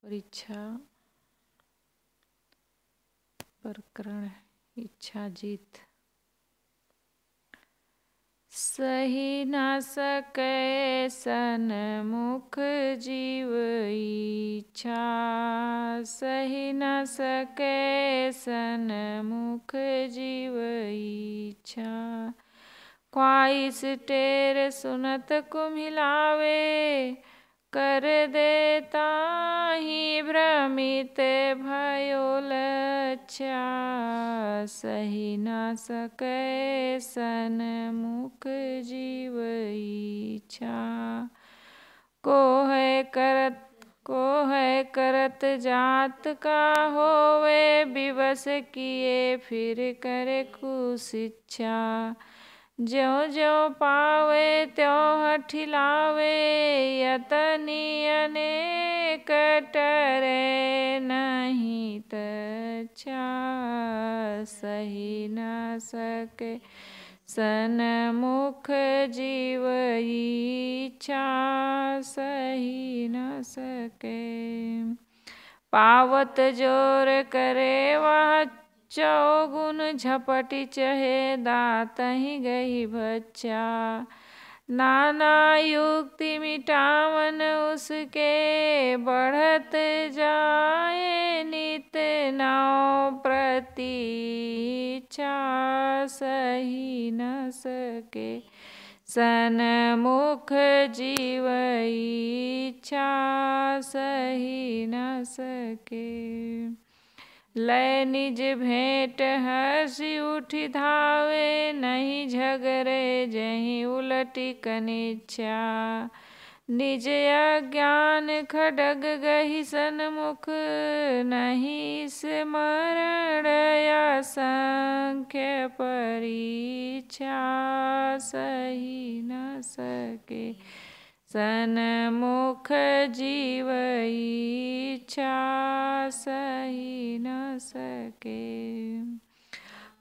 परीक्षा प्रकरण इच्छा जीत। सही न सकै सन्मुख जीव इच्छा, सही न सकै सन्मुख जीव इच्छा। ख्वाहिश टेर सुनत कुम्हिलावे, कर देता ही भ्रमित भयो लज्जा। सही न सकै सन्मुख जीव इच्छा। को है करत जात का होवे, विवश किए फिर करे कुशिक्षा। ज्यों ज्यों पावे त्यों हठिलावे, यतनी अनेक टरे नहीं तच्छा। सही न सके सन्मुख जीव इच्छा, सही न सके। पावत जोर करे वह चौगुन, झपटी चहे दातहि गही बच्चा। नाना युक्ति मिटावन उसके, बढ़त जाए नित नाव प्रतीक्षा। सही न सके सन्मुख जीव इच्छा, सही न सके। लय निज भेंट हर्षि उठि धावे, नहीं झगरे जहीं उलटि कनिच्छा। निज अज्ञान खड्ग गही सन्मुख, नहीं स्मरण असंख्य परीक्षा। सही न सके सन्मुख जीव इच्छा, सही न सके।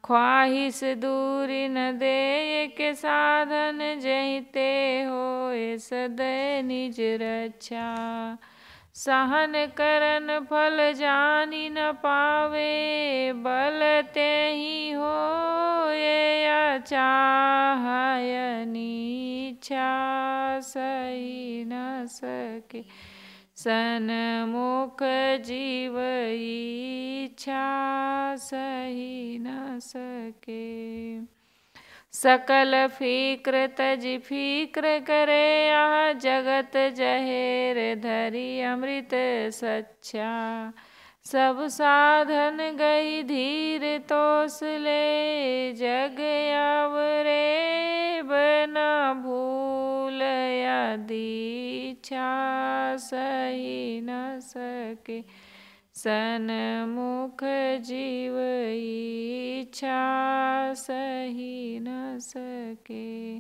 ख्वाहिश दूरी न दे के साधन, जहिते होए सदै निज रक्षा। सहन करन फल जानी न पावे, बल तेहि होए अचाहय नीचा। सही न सके सन्मुख जीव इच्छा, सही न सके। सकल फिक्र तजि फिक्र करे, यह जगत जहेर धरि अमृत सच्चा। सब साधन गई धीर तोस ले, जग अवरे बना भूल दीक्षा। सही न सके सन्मुख जीव इच्छा, सही न सके।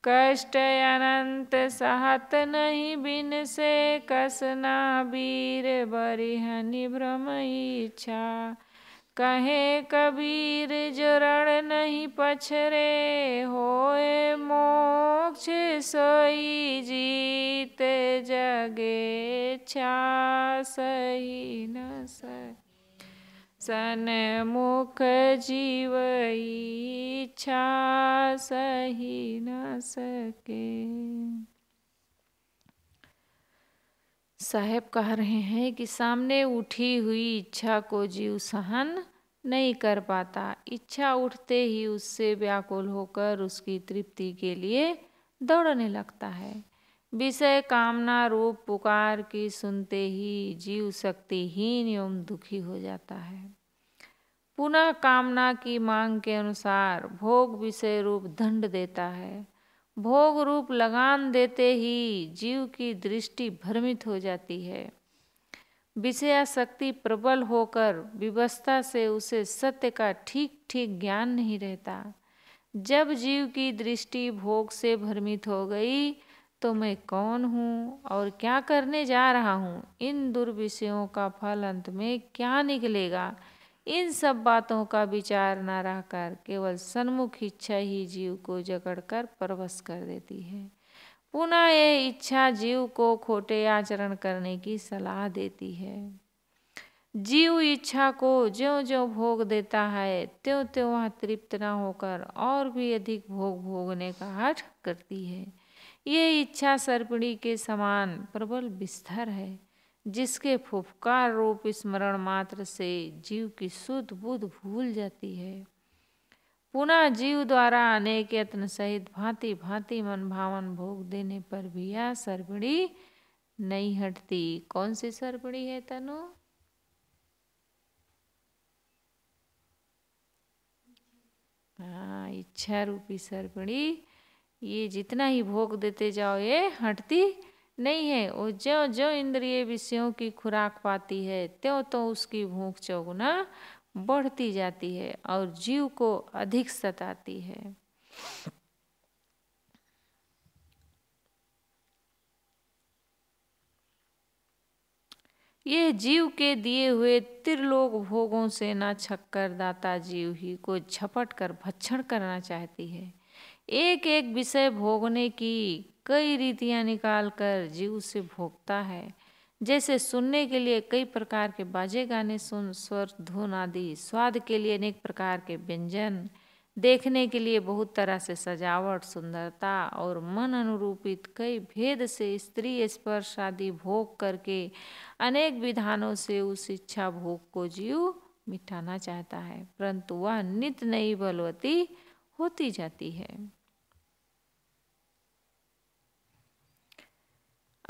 कष्ट अनंत सहत नहीं बिन से, कसना वीर बरिहनि भ्रम इच्छा। कहे कबीर जो रण नहीं पछरे, होए मोक्ष सोई जीत जगेच्छा। सही न सके सन्मुख जीव इच्छा, सही न सके। साहेब कह रहे हैं कि सामने उठी हुई इच्छा को जीव सहन नहीं कर पाता। इच्छा उठते ही उससे व्याकुल होकर उसकी तृप्ति के लिए दौड़ने लगता है। विषय कामना रूप पुकार की सुनते ही जीव शक्तिहीन एवं दुखी हो जाता है। पुनः कामना की मांग के अनुसार भोग विषय रूप दंड देता है। भोग रूप लगान देते ही जीव की दृष्टि भ्रमित हो जाती है। विषयासक्ति प्रबल होकर विवशता से उसे सत्य का ठीक ठीक ज्ञान नहीं रहता। जब जीव की दृष्टि भोग से भ्रमित हो गई तो मैं कौन हूँ और क्या करने जा रहा हूँ, इन दुर्विषयों का फल अंत में क्या निकलेगा, इन सब बातों का विचार न रहकर केवल सन्मुख इच्छा ही जीव को जकड़कर परवश कर देती है। पुनः यह इच्छा जीव को खोटे आचरण करने की सलाह देती है। जीव इच्छा को ज्यों ज्यों भोग देता है त्यों त्यों वह तृप्त न होकर और भी अधिक भोग भोगने का हठ करती है। ये इच्छा सर्पिणी के समान प्रबल विस्तार है, जिसके फुफकार रूप स्मरण मात्र से जीव की शुद्ध बुद्ध भूल जाती है। पुनः जीव द्वारा अनेक यत्न सहित भांति भांति मन भावन भोग देने पर भी यह सर्पिणी नहीं हटती। कौन सी सर्पिणी है तनु? हाँ, इच्छा रूपी सर्पिणी। ये जितना ही भोग देते जाओ ये हटती नहीं है। और ज्यों ज्यों इंद्रिय विषयों की खुराक पाती है त्यों तो उसकी भूख चौगुना बढ़ती जाती है और जीव को अधिक सताती है। ये जीव के दिए हुए त्रिलोक भोगों से न छक्कर दाता जीव ही को झपट कर भक्षण करना चाहती है। एक एक विषय भोगने की कई रीतियां निकाल कर जीव से भोगता है। जैसे सुनने के लिए कई प्रकार के बाजे गाने सुन, स्वर धुन आदि, स्वाद के लिए अनेक प्रकार के व्यंजन, देखने के लिए बहुत तरह से सजावट, सुंदरता और मन अनुरूपित कई भेद से स्त्री स्पर्श आदि भोग करके अनेक विधानों से उस इच्छा भोग को जीव मिटाना चाहता है, परंतु वह नित नई बलवती होती जाती है।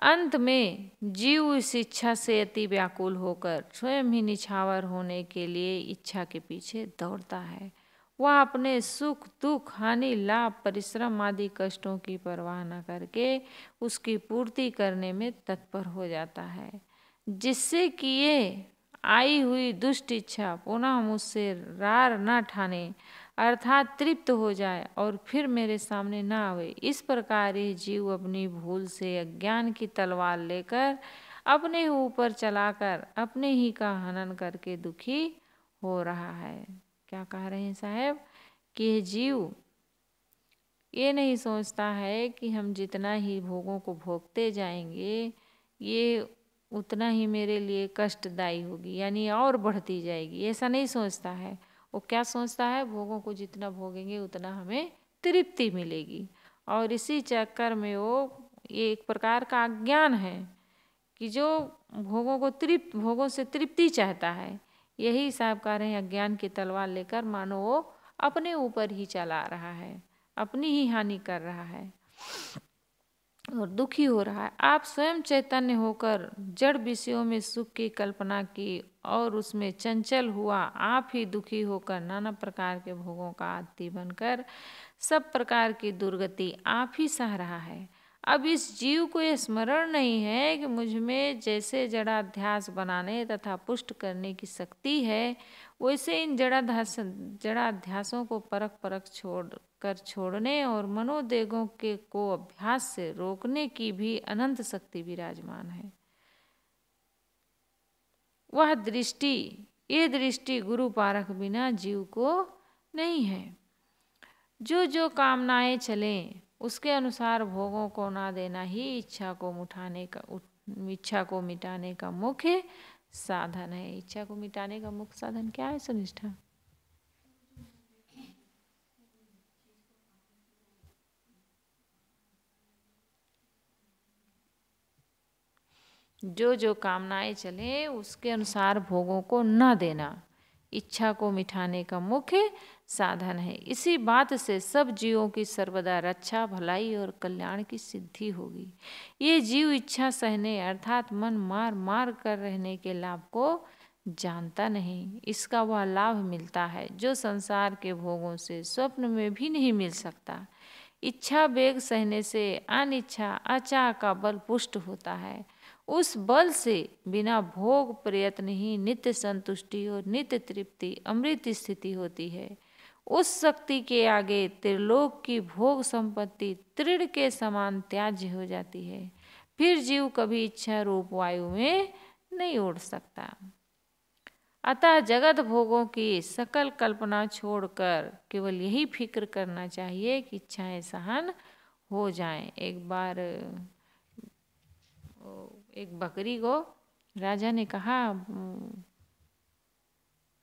अंत में जीव इस इच्छा से अति व्याकुल होकर स्वयं ही निछावर होने के लिए इच्छा के पीछे दौड़ता है। वह अपने सुख दुख हानि लाभ परिश्रम आदि कष्टों की परवाह न करके उसकी पूर्ति करने में तत्पर हो जाता है, जिससे कि ये आई हुई दुष्ट इच्छा पुनः मुझसे रार न ठाने अर्थात तृप्त हो जाए और फिर मेरे सामने न आवे। इस प्रकार ये जीव अपनी भूल से अज्ञान की तलवार लेकर अपने ऊपर चलाकर अपने ही का हनन करके दुखी हो रहा है। क्या कह रहे हैं साहब कि ये जीव ये नहीं सोचता है कि हम जितना ही भोगों को भोगते जाएंगे ये उतना ही मेरे लिए कष्टदायी होगी, यानी और बढ़ती जाएगी, ऐसा नहीं सोचता है। वो क्या सोचता है, भोगों को जितना भोगेंगे उतना हमें तृप्ति मिलेगी। और इसी चक्कर में वो ये एक प्रकार का अज्ञान है कि जो भोगों से तृप्ति चाहता है, यही साहब कह रहे हैं अज्ञान की तलवार लेकर मानो वो अपने ऊपर ही चला रहा है, अपनी ही हानि कर रहा है और दुखी हो रहा है। आप स्वयं चैतन्य होकर जड़ विषयों में सुख की कल्पना की और उसमें चंचल हुआ, आप ही दुखी होकर नाना प्रकार के भोगों का आदी बनकर सब प्रकार की दुर्गति आप ही सह रहा है। अब इस जीव को यह स्मरण नहीं है कि मुझ में जैसे जड़ाध्यास बनाने तथा पुष्ट करने की शक्ति है, वैसे इन जड़ाध्यासों को परख परख छोड़ने और मनोदेगों के को अभ्यास से रोकने की भी अनंत शक्ति विराजमान है। ये दृष्टि गुरु पारख बिना जीव को नहीं है। जो कामनाएं चलें उसके अनुसार भोगों को ना देना ही इच्छा को मिटाने का मुख्य साधन है। इच्छा को मिटाने का मुख्य साधन क्या है सुनिष्ठा? जो कामनाएं चले उसके अनुसार भोगों को न देना इच्छा को मिटाने का मुख्य साधन है। इसी बात से सब जीवों की सर्वदा रक्षा भलाई और कल्याण की सिद्धि होगी। ये जीव इच्छा सहने अर्थात मन मार मार कर रहने के लाभ को जानता नहीं। इसका वह लाभ मिलता है जो संसार के भोगों से स्वप्न में भी नहीं मिल सकता। इच्छा वेग सहने से अनिच्छा अचाह का बल पुष्ट होता है। उस बल से बिना भोग प्रयत्न ही नित्य संतुष्टि और नित्य तृप्ति अमृत स्थिति होती है। उस शक्ति के आगे त्रिलोक की भोग संपत्ति तृण के समान त्याज्य हो जाती है। फिर जीव कभी इच्छा रूप वायु में नहीं उड़ सकता। अतः जगत भोगों की सकल कल्पना छोड़कर केवल यही फिक्र करना चाहिए कि इच्छाएं सहन हो जाएं। एक बार एक बकरी को राजा ने कहा,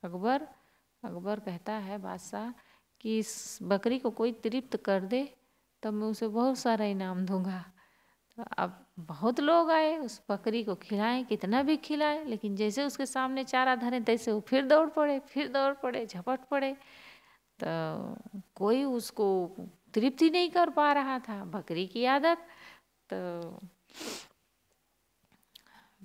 अकबर अकबर कहता है बादशाह कि इस बकरी को कोई तृप्त कर दे तब मैं उसे बहुत सारा इनाम दूंगा। तो अब बहुत लोग आए, उस बकरी को खिलाएं, कितना भी खिलाएं, लेकिन जैसे उसके सामने चारा धरे तैसे वो फिर दौड़ पड़े, झपट पड़े। तो कोई उसको तृप्ति नहीं कर पा रहा था, बकरी की आदत। तो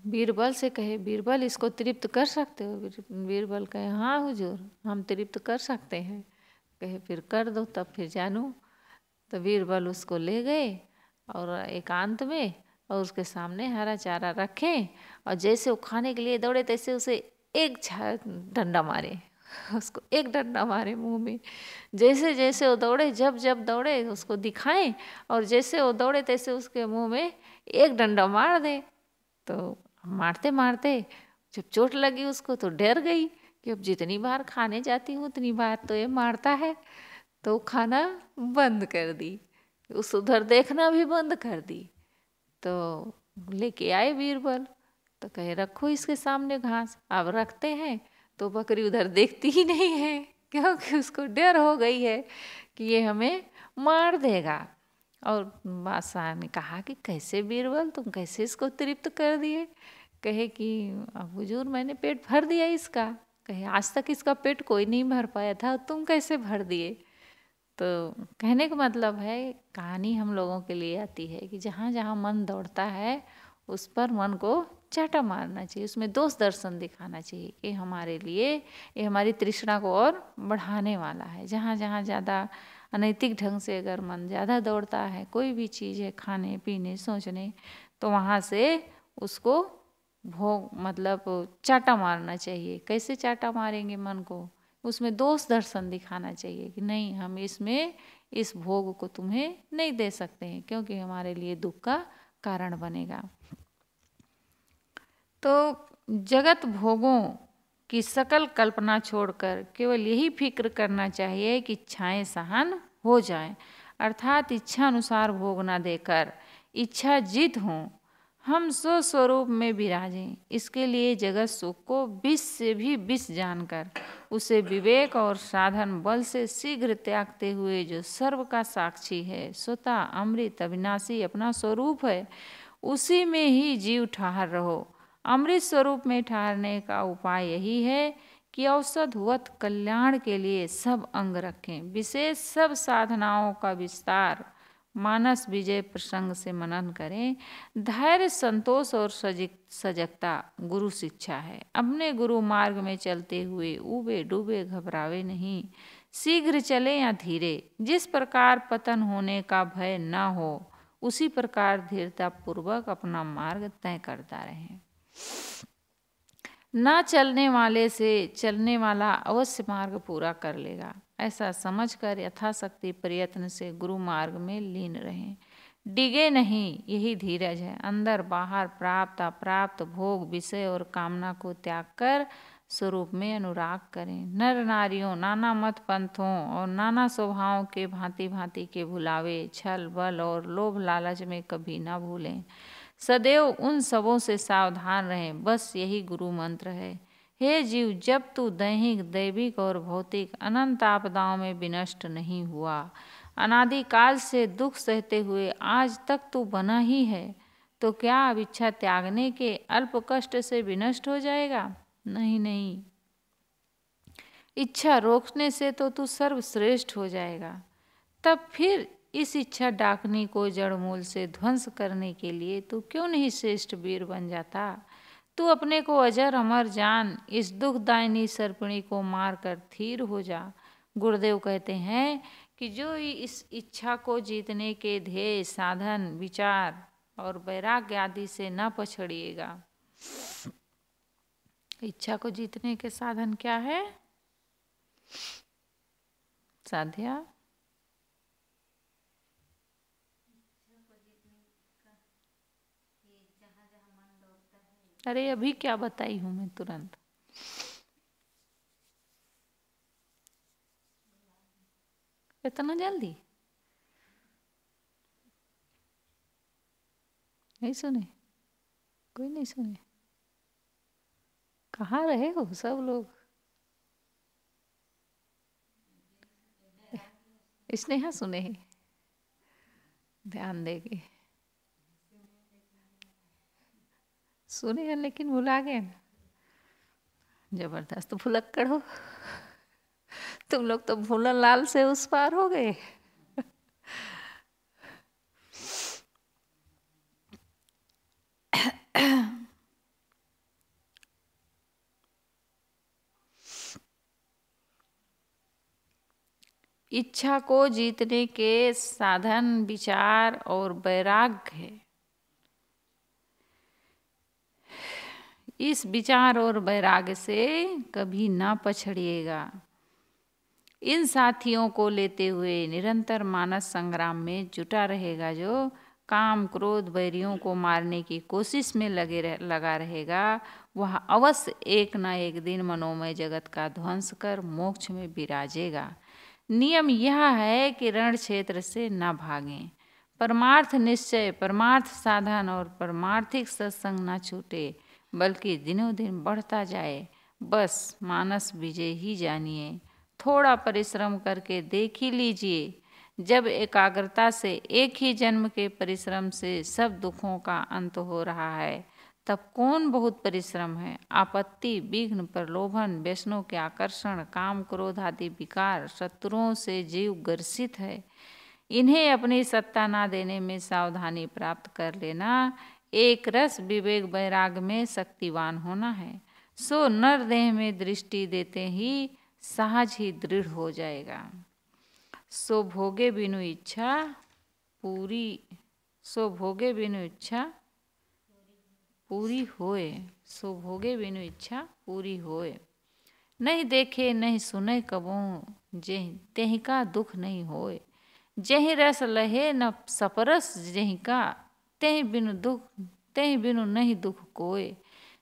बीरबल से कहे, बीरबल इसको तृप्त कर सकते हो? बीरबल कहे, हाँ हुजूर, हम तृप्त कर सकते हैं। कहे फिर कर दो, तब फिर जानू। तो बीरबल उसको ले गए और एकांत में, और उसके सामने हरा चारा रखे, और जैसे वो खाने के लिए दौड़े तैसे उसे एक डंडा मारे, उसको एक डंडा मारे मुंह में। जैसे जैसे वो दौड़े, जब जब दौड़े उसको दिखाएं, और जैसे वो दौड़े तैसे उसके मुंह में एक डंडा मार दे। तो मारते मारते जब चोट लगी उसको तो डर गई कि अब जितनी बार खाने जाती हूँ उतनी बार तो ये मारता है। तो खाना बंद कर दी, उस उधर देखना भी बंद कर दी। तो लेके आए बीरबल, तो कहे रखो इसके सामने घास। अब रखते हैं तो बकरी उधर देखती ही नहीं है, क्योंकि उसको डर हो गई है कि ये हमें मार देगा। और बादशाह ने कहा कि कैसे बीरबल, तुम कैसे इसको तृप्त कर दिए? कहे कि अब हुजूर मैंने पेट भर दिया इसका। कहे आज तक इसका पेट कोई नहीं भर पाया था, तुम कैसे भर दिए? तो कहने का मतलब है, कहानी हम लोगों के लिए आती है कि जहाँ जहाँ मन दौड़ता है उस पर मन को चाटा मारना चाहिए, उसमें दोष दर्शन दिखाना चाहिए कि हमारे लिए ये हमारी तृष्णा को और बढ़ाने वाला है। जहाँ जहाँ ज़्यादा अनैतिक ढंग से अगर मन ज़्यादा दौड़ता है, कोई भी चीज़ है खाने पीने सोचने, तो वहाँ से उसको भोग मतलब चाटा मारना चाहिए। कैसे चाटा मारेंगे मन को? उसमें दोष दर्शन दिखाना चाहिए कि नहीं, हम इसमें इस भोग को तुम्हें नहीं दे सकते हैं, क्योंकि हमारे लिए दुख का कारण बनेगा। तो जगत भोगों की सकल कल्पना छोड़कर केवल यही फिक्र करना चाहिए कि इच्छाएं सहन हो जाएं, अर्थात इच्छा अनुसार भोग न देकर इच्छा जित हों, हम स्वस्वरूप में विराजें। इसके लिए जगत सुख को विष से भी विष जानकर उसे विवेक और साधन बल से शीघ्र त्यागते हुए, जो सर्व का साक्षी है, स्वतः अमृत अविनाशी अपना स्वरूप है, उसी में ही जीव ठहर रहो। अमृत स्वरूप में ठहरने का उपाय यही है कि औषधवत कल्याण के लिए सब अंग रखें, विशेष सब साधनाओं का विस्तार मानस विजय प्रसंग से मनन करें। धैर्य संतोष और सजगता गुरु शिक्षा है। अपने गुरु मार्ग में चलते हुए उबे डूबे घबरावे नहीं, शीघ्र चले या धीरे, जिस प्रकार पतन होने का भय न हो उसी प्रकार धीरता पूर्वक अपना मार्ग तय करता रहे। ना चलने वाले से चलने वाला अवश्य मार्ग पूरा कर लेगा, ऐसा समझकर यथाशक्ति प्रयत्न से गुरु मार्ग में लीन रहें। डिगे नहीं, यही धीरज है। अंदर बाहर प्राप्त अप्राप्त भोग विषय और कामना को त्याग कर स्वरूप में अनुराग करें। नर नारियों, नाना मत पंथों और नाना स्वभावों के भांति भांति के भुलावे, छल बल और लोभ लालच में कभी न भूलें। सदैव उन सबों से सावधान रहें, बस यही गुरु मंत्र है। हे जीव, जब तू दैहिक दैविक और भौतिक अनंत आपदाओं में विनष्ट नहीं हुआ, अनादिकाल से दुख सहते हुए आज तक तू बना ही है, तो क्या अब इच्छा त्यागने के अल्प कष्ट से विनष्ट हो जाएगा? नहीं नहीं, इच्छा रोकने से तो तू सर्वश्रेष्ठ हो जाएगा। तब फिर इस इच्छा डाकनी को जड़ मूल से ध्वंस करने के लिए तू क्यों नहीं श्रेष्ठ वीर बन जाता? तू अपने को अजर अमर जान, इस दुखदायिनी सर्पिणी को मार कर थीर हो जा। गुरुदेव कहते हैं कि जो इस इच्छा को जीतने के ध्येय साधन विचार और वैराग्य आदि से न पछड़िएगा। इच्छा को जीतने के साधन क्या है? साध्या, अरे अभी क्या बताई हूँ मैं तुरंत। इतना जल्दी? नहीं सुने? कोई नहीं सुने? कहाँ रहे हो सब लोग? स्नेहा सुने ही, ध्यान देगी। सुने हैं लेकिन भुला गए ना। जबरदस्त भुलक्कड़ हो तुम लोग, तो भूलन लाल से उस पार हो गए। इच्छा को जीतने के साधन विचार और वैराग्य है। इस विचार और वैराग्य से कभी ना पछड़िएगा। इन साथियों को लेते हुए निरंतर मानस संग्राम में जुटा रहेगा। जो काम क्रोध वैरियों को मारने की कोशिश में लगा रहेगा, वह अवश्य एक न एक दिन मनोमय जगत का ध्वंस कर मोक्ष में विराजेगा। नियम यह है कि रण क्षेत्र से न भागें। परमार्थ निश्चय, परमार्थ साधन और परमार्थिक सत्संग न छूटे, बल्कि दिनों दिन बढ़ता जाए। बस मानस विजय ही जानिए। थोड़ा परिश्रम करके देख ही लीजिए। जब एकाग्रता से एक ही जन्म के परिश्रम से सब दुखों का अंत हो रहा है, तब कौन बहुत परिश्रम है? आपत्ति, विघ्न, प्रलोभन, व्यसनों के आकर्षण, काम क्रोध आदि विकार शत्रुओं से जीव ग्रसित है। इन्हें अपनी सत्ता ना देने में सावधानी प्राप्त कर लेना। एक रस विवेक वैराग में शक्तिवान होना है। सो नर देह में दृष्टि देते ही सहज ही दृढ़ हो जाएगा। सो भोगे बिनु इच्छा पूरी, सो भोगे बिनु इच्छा पूरी होए, सो भोगे बिनु इच्छा पूरी होए। नहीं देखे नहीं सुने कबो, जेहि का दुख नहीं होए। जेहि रस लहे न सपरस जेहि का, तेहि बिनु नहीं दुख कोय।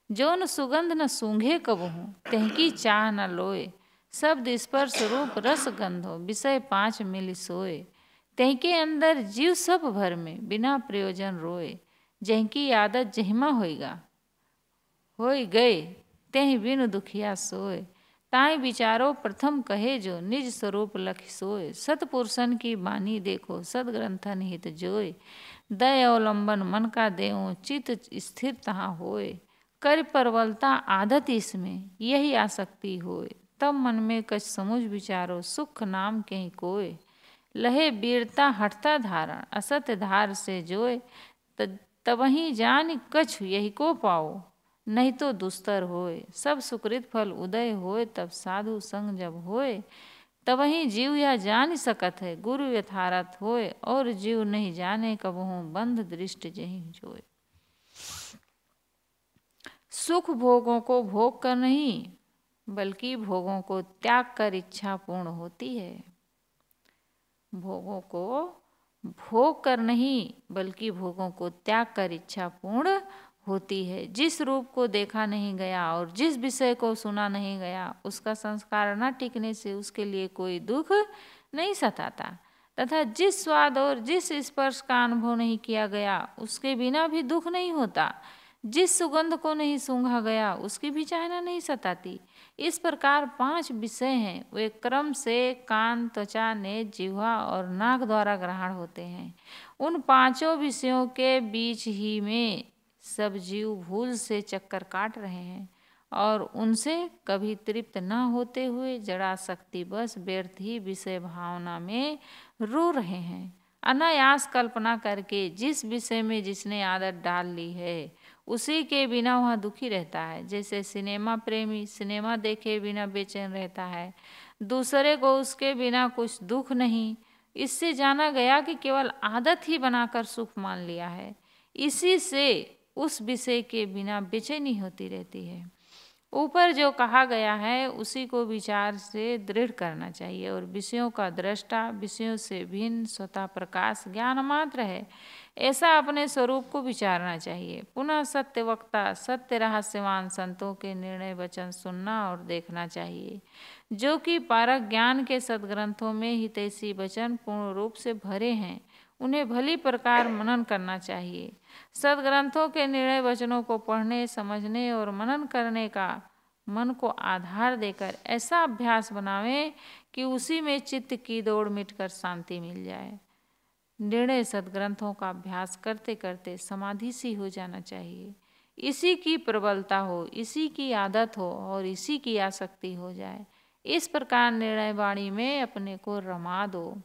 जो न सुगंध न सूंघे कबहू, तेहि की चाह न लोए। शब्द स्पर्श रूप रस गंधो, विषय पांच मिल सोए। तेहि के अंदर जीव सब भर में, बिना प्रयोजन रोए। जेहि की आदत जहिमा होइगा, होई गए, तेहि बिनु दुखिया सोए। ताई विचारो प्रथम कहे जो, निज स्वरूप लखि सोए। सतपुरुषन की बानी देखो, सदग्रंथन हित जोय। दय अवलंबन मन का देओ, चित स्थिर तहाँ होए। कर परवलता आदत इसमें, यही आसक्ति होए। तब मन में कछ समुझ विचारो, सुख नाम कहीं कोय। लहे वीरता हटता धारण, असत्य धार से जोय। तबहि जान कछु यही को पाओ, नहीं तो दुस्तर होए। सब सुकृत फल उदय होए, तब साधु संग जब होए। तबहि जीव यह जान सकत है, गुरु यथारथ होए। और जीव नहीं जाने कबहू, बंध दृष्ट जहीं जोए। सुख भोगों को भोग कर नहीं, बल्कि भोगों को त्याग कर इच्छा पूर्ण होती है। भोगों को भोग कर नहीं, बल्कि भोगों को त्याग कर इच्छा पूर्ण होती है। जिस रूप को देखा नहीं गया और जिस विषय को सुना नहीं गया, उसका संस्कार न टिकने से उसके लिए कोई दुख नहीं सताता। तथा जिस स्वाद और जिस स्पर्श का अनुभव नहीं किया गया, उसके बिना भी दुख नहीं होता। जिस सुगंध को नहीं सूंघा गया, उसकी भी चाहना नहीं सताती। इस प्रकार पांच विषय हैं, वे क्रम से कान, त्वचा, नेत्र, जिह्वा और नाक द्वारा ग्रहण होते हैं। उन पांचों विषयों के बीच ही में सब जीव भूल से चक्कर काट रहे हैं और उनसे कभी तृप्त न होते हुए जड़ाशक्ति बस व्यर्थ ही विषय भावना में रो रहे हैं। अनायास कल्पना करके जिस विषय में जिसने आदत डाल ली है, उसी के बिना वह दुखी रहता है। जैसे सिनेमा प्रेमी सिनेमा देखे बिना बेचैन रहता है, दूसरे को उसके बिना कुछ दुख नहीं। इससे जाना गया कि केवल आदत ही बनाकर सुख मान लिया है। इसी से उस विषय के बिना बेचैनी होती रहती है। ऊपर जो कहा गया है उसी को विचार से दृढ़ करना चाहिए। और विषयों का दृष्टा विषयों से भिन्न स्वतः प्रकाश ज्ञान मात्र है, ऐसा अपने स्वरूप को विचारना चाहिए। पुनः सत्य वक्ता सत्य रहस्यवान संतों के निर्णय वचन सुनना और देखना चाहिए, जो कि पारक ज्ञान के सदग्रंथों में हितैषी वचन पूर्ण रूप से भरे हैं। उन्हें भली प्रकार मनन करना चाहिए। सदग्रंथों के निर्णय वचनों को पढ़ने, समझने और मनन करने का मन को आधार देकर ऐसा अभ्यास बनावें कि उसी में चित्त की दौड़ मिटकर शांति मिल जाए। निर्णय सदग्रंथों का अभ्यास करते करते समाधि सी हो जाना चाहिए। इसी की प्रबलता हो, इसी की आदत हो और इसी की आसक्ति हो जाए। इस प्रकार निर्णय वाणी में अपने को रमा दो।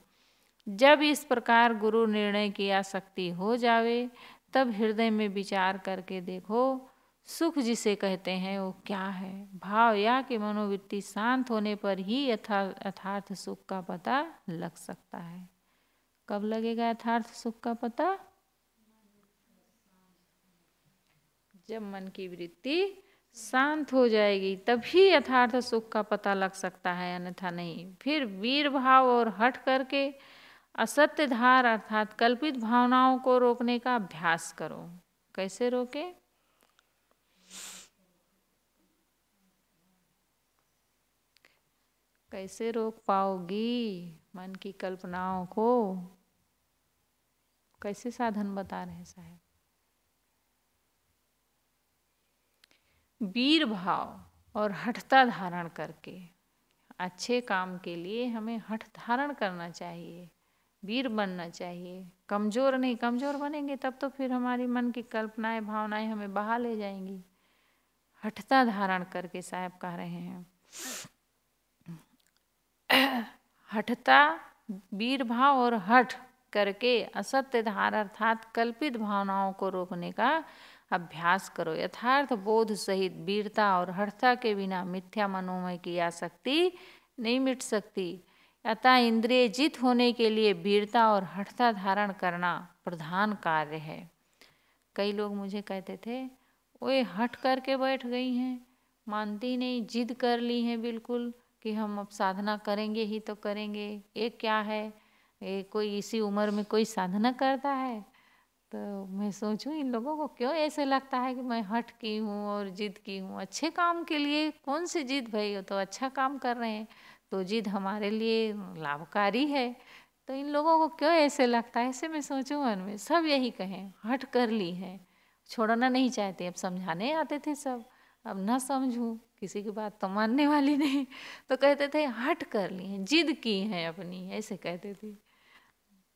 जब इस प्रकार गुरु निर्णय की आसक्ति हो जावे, तब हृदय में विचार करके देखो, सुख जिसे कहते हैं वो क्या है। भाव या कि मनोवृत्ति शांत होने पर ही यथार्थ सुख का पता लग सकता है। कब लगेगा यथार्थ सुख का पता? जब मन की वृत्ति शांत हो जाएगी, तभी यथार्थ सुख का पता लग सकता है, अन्यथा नहीं। फिर वीर भाव और हट करके असत्य धार अर्थात कल्पित भावनाओं को रोकने का अभ्यास करो। कैसे रोके? कैसे रोक पाओगी मन की कल्पनाओं को? कैसे साधन बता रहे साहब? वीर भाव और हठता धारण करके। अच्छे काम के लिए हमें हठ धारण करना चाहिए, वीर बनना चाहिए। कमजोर नहीं, कमजोर बनेंगे तब तो फिर हमारी मन की कल्पनाएं भावनाएं हमें बहा ले जाएंगी। हठता धारण करके साहब कह रहे हैं। हठता वीर भाव और हठ करके असत्य धार अर्थात कल्पित भावनाओं को रोकने का अभ्यास करो। यथार्थ बोध सहित वीरता और हठता के बिना मिथ्या मनोमय की आसक्ति नहीं मिट सकती। अतः इंद्रिय जित होने के लिए वीरता और हठता धारण करना प्रधान कार्य है। कई लोग मुझे कहते थे, ओए हट करके बैठ गई हैं, मानती नहीं, जिद कर ली हैं बिल्कुल कि हम अब साधना करेंगे ही तो करेंगे। ये क्या है, ये कोई इसी उम्र में कोई साधना करता है? तो मैं सोचूं इन लोगों को क्यों ऐसे लगता है कि मैं हट की हूँ और जिद की हूँ। अच्छे काम के लिए कौन सी जिद भाई, वो तो अच्छा काम कर रहे हैं, तो जिद हमारे लिए लाभकारी है। तो इन लोगों को क्यों ऐसे लगता है? ऐसे मैं सोचूं मन में, सब यही कहें हट कर ली है, छोड़ना नहीं चाहते। अब समझाने आते थे सब, अब ना समझूं, किसी की बात तो मानने वाली नहीं, तो कहते थे हट कर ली हैं, जिद की हैं अपनी, ऐसे कहते थे।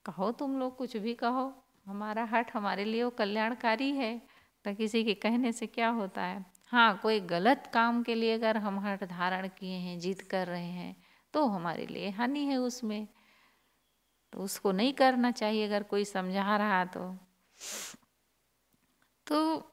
कहो तुम लोग कुछ भी कहो, हमारा हट हमारे लिए वो कल्याणकारी है, तो किसी के कहने से क्या होता है। हाँ, कोई गलत काम के लिए अगर हम हट धारण किए हैं, जिद कर रहे हैं, तो हमारे लिए हानि है उसमें, तो उसको नहीं करना चाहिए अगर कोई समझा रहा तो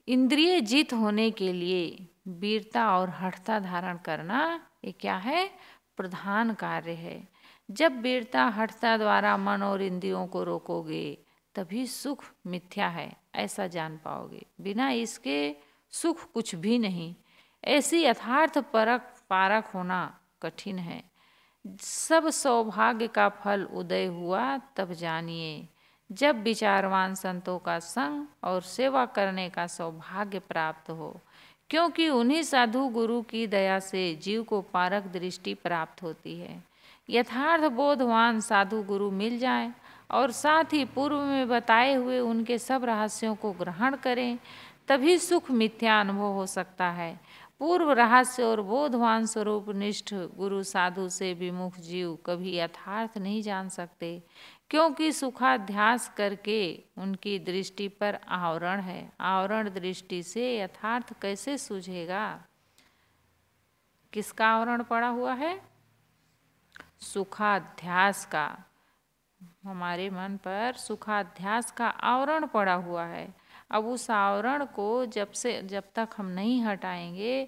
इंद्रिय जित होने के लिए वीरता और हठता धारण करना ये क्या है? प्रधान कार्य है। जब वीरता हठता द्वारा मन और इंद्रियों को रोकोगे, तभी सुख मिथ्या है ऐसा जान पाओगे। बिना इसके सुख कुछ भी नहीं। ऐसी यथार्थ पारख होना कठिन है। सब सौभाग्य का फल उदय हुआ तब जानिए, जब विचारवान संतों का संग और सेवा करने का सौभाग्य प्राप्त हो, क्योंकि उन्हीं साधु गुरु की दया से जीव को पारक दृष्टि प्राप्त होती है। यथार्थ बोधवान साधु गुरु मिल जाएं और साथ ही पूर्व में बताए हुए उनके सब रहस्यों को ग्रहण करें, तभी सुख मिथ्या अनुभव हो सकता है। पूर्व रहस्य और बोधवान स्वरूप निष्ठ गुरु साधु से विमुख जीव कभी यथार्थ नहीं जान सकते, क्योंकि सुखाध्यास करके उनकी दृष्टि पर आवरण है। आवरण दृष्टि से यथार्थ कैसे सूझेगा? किसका आवरण पड़ा हुआ है? सुखाध्यास का। हमारे मन पर सुखाध्यास का आवरण पड़ा हुआ है। अब उस आवरण को जब तक हम नहीं हटाएंगे,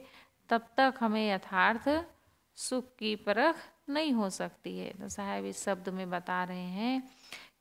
तब तक हमें यथार्थ सुख की परख नहीं हो सकती है। तो साहब इस शब्द में बता रहे हैं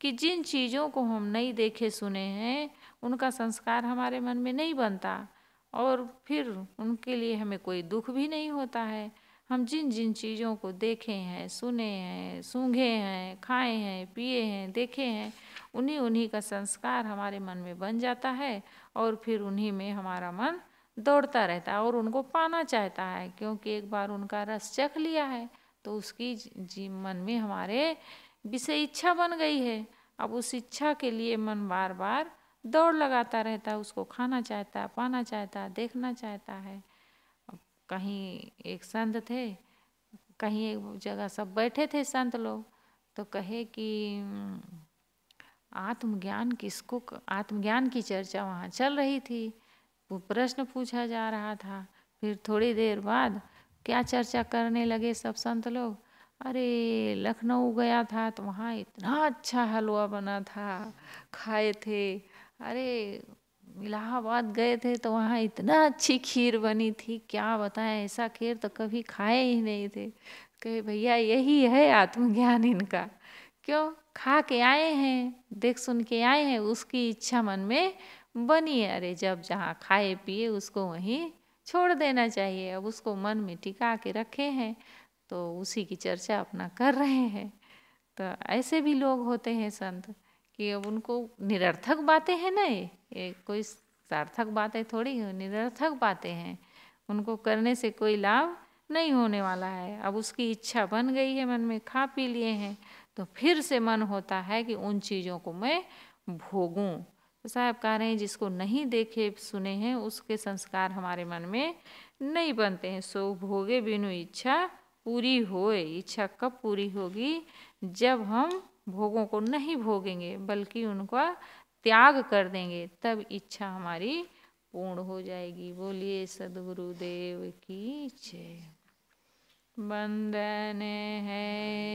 कि जिन चीज़ों को हम नहीं देखे सुने हैं, उनका संस्कार हमारे मन में नहीं बनता और फिर उनके लिए हमें कोई दुख भी नहीं होता है। हम जिन जिन चीज़ों को देखे हैं, सुने हैं, सूंघे हैं, खाए हैं, पिए हैं, देखे हैं, उन्हीं उन्हीं का संस्कार हमारे मन में बन जाता है और फिर उन्हीं में हमारा मन दौड़ता रहता है और उनको पाना चाहता है, क्योंकि एक बार उनका रस चख लिया है तो उसकी मन में हमारे विषय इच्छा बन गई है। अब उस इच्छा के लिए मन बार बार दौड़ लगाता रहता है, उसको खाना चाहता है, पाना चाहता है, देखना चाहता है। अब कहीं एक संत थे, कहीं एक जगह सब बैठे थे संत लोग, तो कहे कि आत्मज्ञान की चर्चा वहाँ चल रही थी, वो प्रश्न पूछा जा रहा था। फिर थोड़ी देर बाद क्या चर्चा करने लगे सब संत लोग, अरे लखनऊ गया था तो वहाँ इतना अच्छा हलवा बना था, खाए थे। अरे इलाहाबाद गए थे तो वहाँ इतना अच्छी खीर बनी थी, क्या बताएं, ऐसा खीर तो कभी खाए ही नहीं थे। कहे भैया यही है आत्मज्ञान इनका। क्यों? खा के आए हैं, देख सुन के आए हैं, उसकी इच्छा मन में बनी है। अरे जब जहाँ खाए पिए उसको वहीं छोड़ देना चाहिए। अब उसको मन में टिका के रखे हैं तो उसी की चर्चा अपना कर रहे हैं। तो ऐसे भी लोग होते हैं संत कि अब उनको निरर्थक बातें हैं ना, ये कोई सार्थक बातें थोड़ी है, निरर्थक बातें हैं, उनको करने से कोई लाभ नहीं होने वाला है। अब उसकी इच्छा बन गई है, मन में खा पी लिए हैं, तो फिर से मन होता है कि उन चीज़ों को मैं भोगूं। तो साहब कह रहे हैं जिसको नहीं देखे सुने हैं उसके संस्कार हमारे मन में नहीं बनते हैं। सो भोगे बिनु इच्छा पूरी होए। इच्छा कब पूरी होगी? जब हम भोगों को नहीं भोगेंगे बल्कि उनका त्याग कर देंगे, तब इच्छा हमारी पूर्ण हो जाएगी। बोलिए सद्गुरुदेव की जय। वंदन है